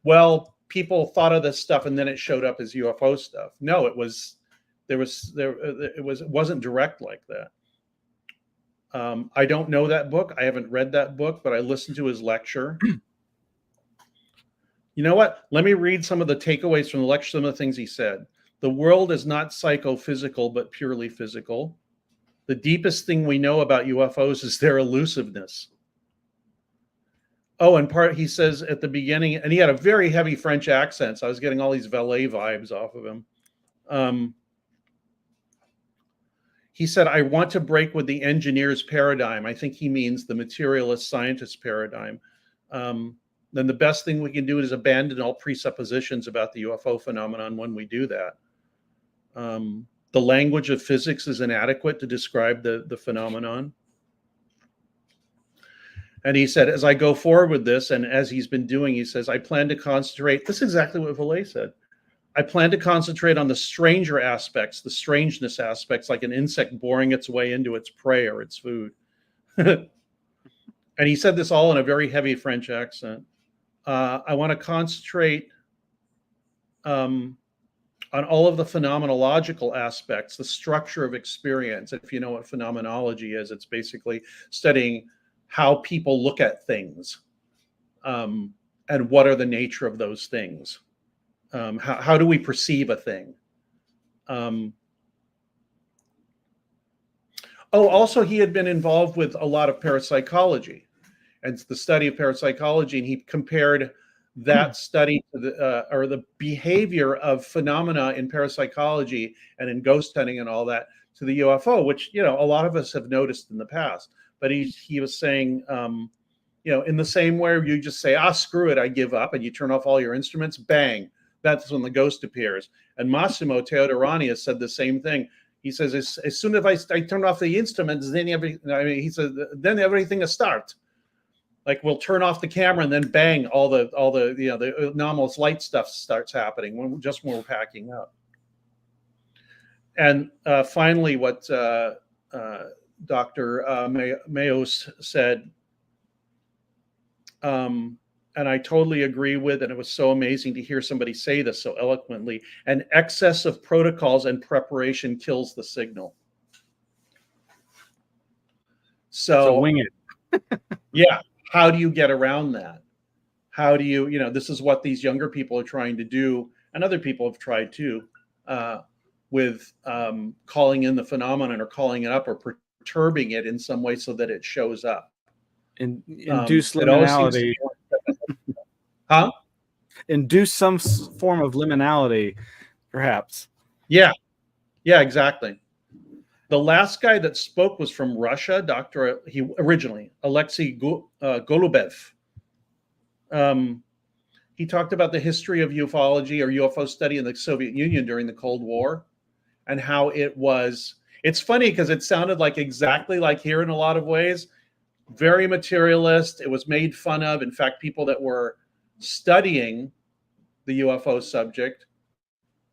well, people thought of this stuff and then it showed up as UFO stuff. No, it wasn't direct like that. I don't know that book. I haven't read that book, but I listened to his lecture. You know what? Let me read some of the takeaways from the lecture, some of the things he said. The world is not psychophysical, but purely physical. The deepest thing we know about UFOs is their elusiveness. Oh, and he says at the beginning, and he had a very heavy French accent, so I was getting all these valet vibes off of him. He said, I want to break with the engineer's paradigm. I think he means the materialist scientist paradigm. Then the best thing we can do is abandon all presuppositions about the UFO phenomenon when we do that. The language of physics is inadequate to describe the phenomenon. And he said, as I go forward with this, and as he's been doing, he says, I plan to concentrate. This is exactly what Valet said. I plan to concentrate on the stranger aspects, the strangeness aspects, like an insect boring its way into its prey or its food. And he said this all in a very heavy French accent. I want to concentrate on all of the phenomenological aspects, the structure of experience. If you know what phenomenology is, it's basically studying how people look at things, and what are the nature of those things. How do we perceive a thing? Also, he had been involved with a lot of parapsychology and the study of parapsychology, and he compared that study to the behavior of phenomena in parapsychology and in ghost hunting and all that to the UFO, which, you know, a lot of us have noticed in the past. But he was saying, you know, in the same way you just say, screw it, I give up, and you turn off all your instruments, bang, that's when the ghost appears. And Massimo Teodorani has said the same thing. He says, as soon as I turn off the instruments, then he says, then everything will start. Like, we'll turn off the camera and then bang, all the you know, the anomalous light stuff starts happening when we're packing up. And finally, what Dr. Mayos said, and I totally agree with, and it was so amazing to hear somebody say this so eloquently: an excess of protocols and preparation kills the signal. So wing it. Yeah. How do you get around that? How do you, you know, this is what these younger people are trying to do, and other people have tried too, with calling in the phenomenon or calling it up or perturbing it in some way so that it shows up. Induce liminality. Huh? Induce some form of liminality, perhaps. Yeah. Yeah, exactly. The last guy that spoke was from Russia, originally, Alexei Golubev. He talked about the history of ufology or UFO study in the Soviet Union during the Cold War, and how it's funny because it sounded like exactly like here in a lot of ways, very materialist. It was made fun of. In fact, people that were studying the UFO subject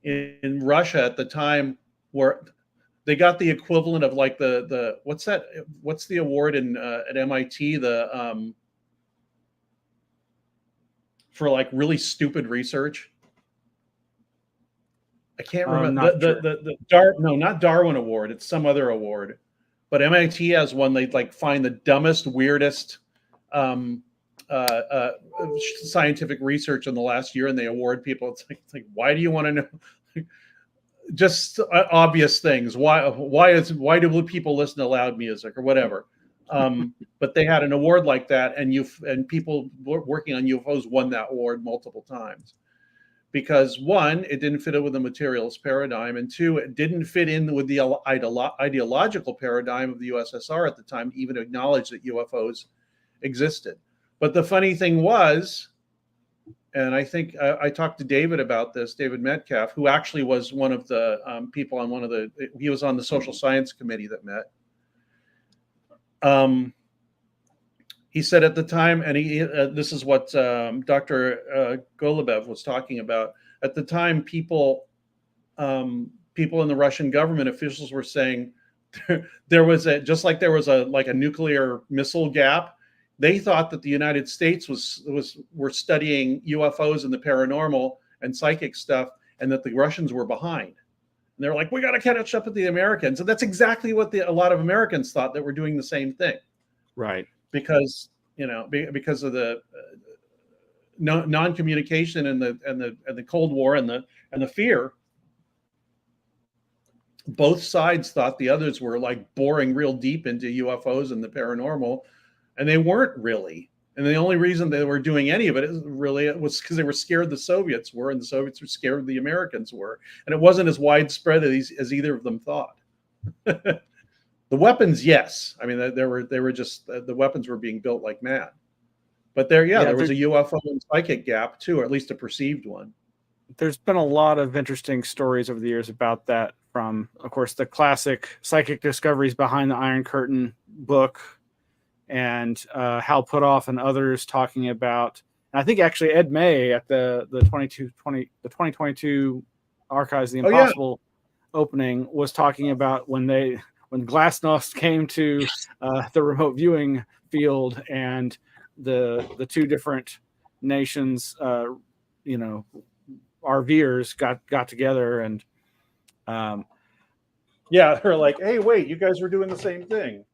in Russia at the time they got the equivalent of like the what's the award at MIT, for like really stupid research? I can't remember. Not Darwin Award. It's some other award, but MIT has one. They like find the dumbest, weirdest scientific research in the last year, and they award people. It's like why do you want to know? Just obvious things. Why do people listen to loud music or whatever? But they had an award like that, and people working on UFOs won that award multiple times, because one, it didn't fit in with the materialist paradigm, and two, it didn't fit in with the ideological paradigm of the USSR at the time to even acknowledge that UFOs existed. But the funny thing was, and I think I talked to David about this, David Metcalf, who actually was one of the people on he was on the social science committee that met. He said at the time, and this is what Dr. Golubev was talking about. At the time, people in the Russian government, officials were saying there was a nuclear missile gap. They thought that the United States were studying UFOs and the paranormal and psychic stuff, and that the Russians were behind. And they're like, we got to catch up with the Americans. And that's exactly what a lot of Americans thought, that we're doing the same thing. Right. Because, you know, because of the non-communication and the Cold War and the fear. Both sides thought the others were like boring real deep into UFOs and the paranormal. And they weren't really. And the only reason they were doing any of it was because they were scared the Soviets were, and the Soviets were scared the Americans were. And it wasn't as widespread as either of them thought. The weapons, yes. I mean, they were just, the weapons were being built like mad. But there was a UFO and psychic gap too, or at least a perceived one. There's been a lot of interesting stories over the years about that, from, of course, the classic Psychic Discoveries Behind the Iron Curtain book, and Hal Puthoff and others talking about, and I think actually Ed May at the 2022 Archives of the Impossible opening was talking about when Glasnost came to the remote viewing field, and the two different nations, RVers got together, and they're like, hey, wait, you guys were doing the same thing.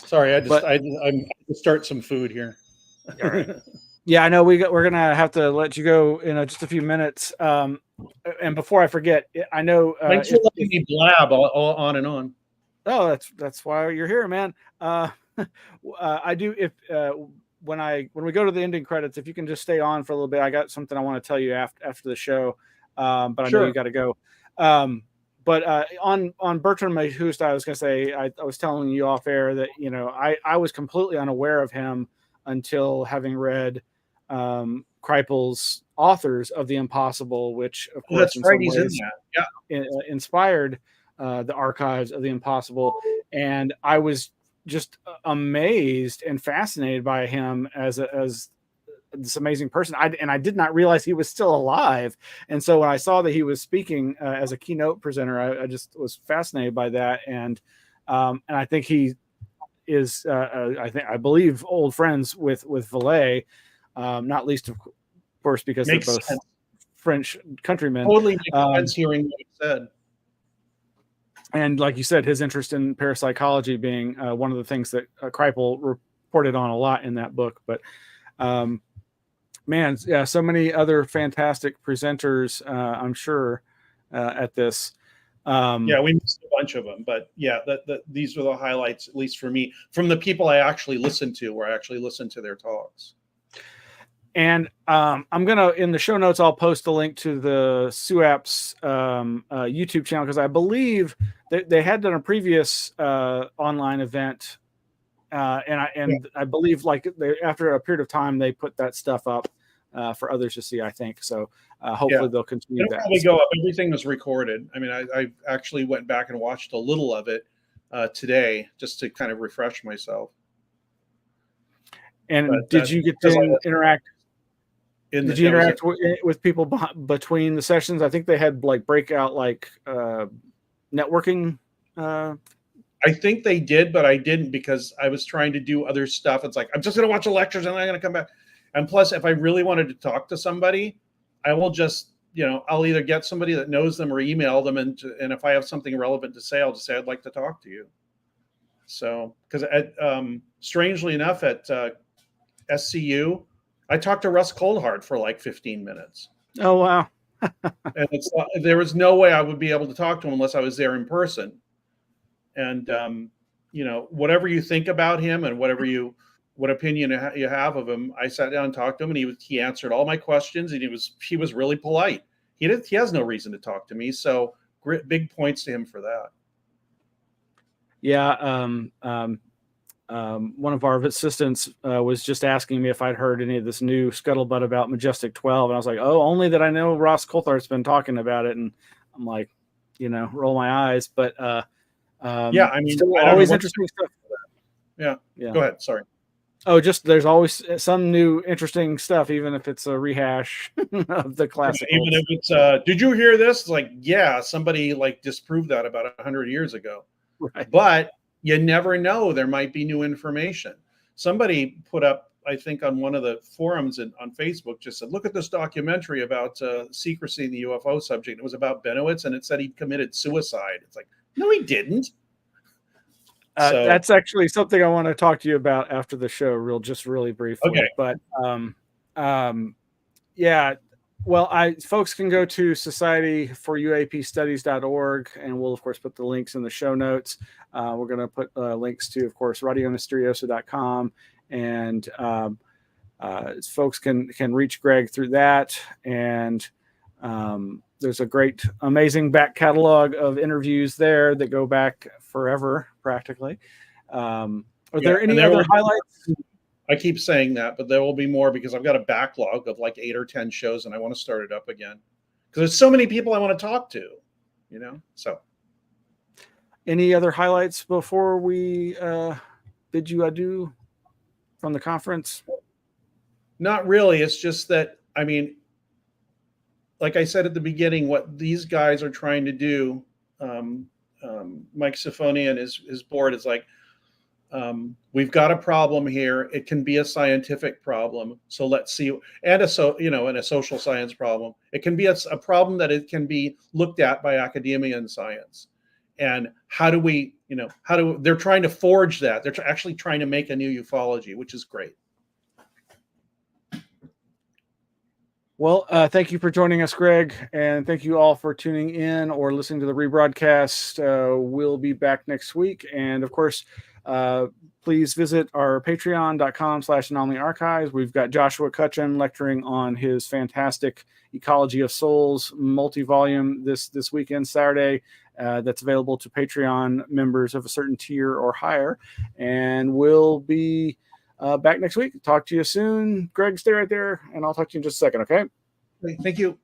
Sorry, I'm to start some food here. All right. Yeah, I know we're gonna have to let you go in just a few minutes. And before I forget, I know. Thanks for letting me blab all on and on. Oh, that's why you're here, man. I do. If when we go to the ending credits, if you can just stay on for a little bit, I got something I want to tell you after the show. But I know you got to go. But on Bertrand Mahust, I was going to say, I was telling you off air that, I was completely unaware of him until having read Kreipel's Authors of the Impossible, which, of course, That's in right. some He's in ways that. inspired the Archives of the Impossible. And I was just amazed and fascinated by him as this amazing person. I did not realize he was still alive. And so when I saw that he was speaking as a keynote presenter, I just was fascinated by that. And I think he is, I believe, old friends with Vallée, not least of course because Makes they're both sense. French countrymen. Totally makes sense hearing what he said. And like you said, his interest in parapsychology being one of the things that Kreipel reported on a lot in that book. But man, yeah, so many other fantastic presenters, I'm sure, at this. Yeah, we missed a bunch of them, but yeah, these were the highlights, at least for me, from the people I actually listened to, where I actually listened to their talks. And I'm gonna, in the show notes, I'll post a link to the SUAPS YouTube channel, because I believe they had done a previous online event, and I believe after a period of time they put that stuff up for others to see. I think so. Hopefully they'll continue It'll that. probably go up. Everything was recorded. I mean, I actually went back and watched a little of it today just to kind of refresh myself. And did you get to interact? Did you interact with people between the sessions? I think they had breakout networking. I think they did, but I didn't because I was trying to do other stuff. It's like, I'm just going to watch the lectures and I'm going to come back. And plus, if I really wanted to talk to somebody, I will just, I'll either get somebody that knows them or email them. And if I have something relevant to say, I'll just say, I'd like to talk to you. So, because strangely enough, at SCU, I talked to Russ Coldhart for 15 minutes. Oh, wow. And there was no way I would be able to talk to him unless I was there in person. And, whatever you think about him and what opinion you have of him, I sat down and talked to him, and he answered all my questions, and he was really polite. He has no reason to talk to me. So big points to him for that. Yeah. One of our assistants was just asking me if I'd heard any of this new scuttlebutt about Majestic 12. And I was like, oh, only that I know Ross Coulthart's been talking about it. And I'm like, roll my eyes. But yeah, I mean, always interesting stuff. Yeah. Go ahead. Sorry. Oh, just there's always some new interesting stuff, even if it's a rehash of the classic. Even if it's, did you hear this? It's like, yeah, somebody disproved that about 100 years ago. Right. But you never know. There might be new information. Somebody put up, I think, on one of the forums on Facebook, just said, look at this documentary about secrecy in the UFO subject. It was about Benowitz, and it said he committed suicide. It's like, no, he didn't. That's actually something I want to talk to you about after the show, really briefly. Okay. But yeah, well, folks can go to societyforuapstudies.org, and we'll of course put the links in the show notes. We're going to put links to, of course, radiomisterioso.com, and folks can reach Greg through that. And there's a great, amazing back catalog of interviews there that go back forever, practically. Are there any other highlights? I keep saying that, but there will be more because I've got a backlog of 8 or 10 shows, and I want to start it up again because there's so many people I want to talk to, So, any other highlights before we bid you adieu from the conference? Not really. It's just that, I mean, like I said at the beginning, what these guys are trying to do, Mike Sifoni and his board is we've got a problem here. It can be a scientific problem. So let's see, and a social science problem. It can be a problem that it can be looked at by academia and science. And they're trying to forge that. They're actually trying to make a new ufology, which is great. Well, thank you for joining us, Greg, and thank you all for tuning in or listening to the rebroadcast. We'll be back next week. And of course, please visit our patreon.com/Anomaly Archives. We've got Joshua Cutchin lecturing on his fantastic Ecology of Souls multi-volume this weekend, Saturday. That's available to Patreon members of a certain tier or higher. And we'll be back next week. Talk to you soon. Greg, stay right there, and I'll talk to you in just a second, okay? Thank you.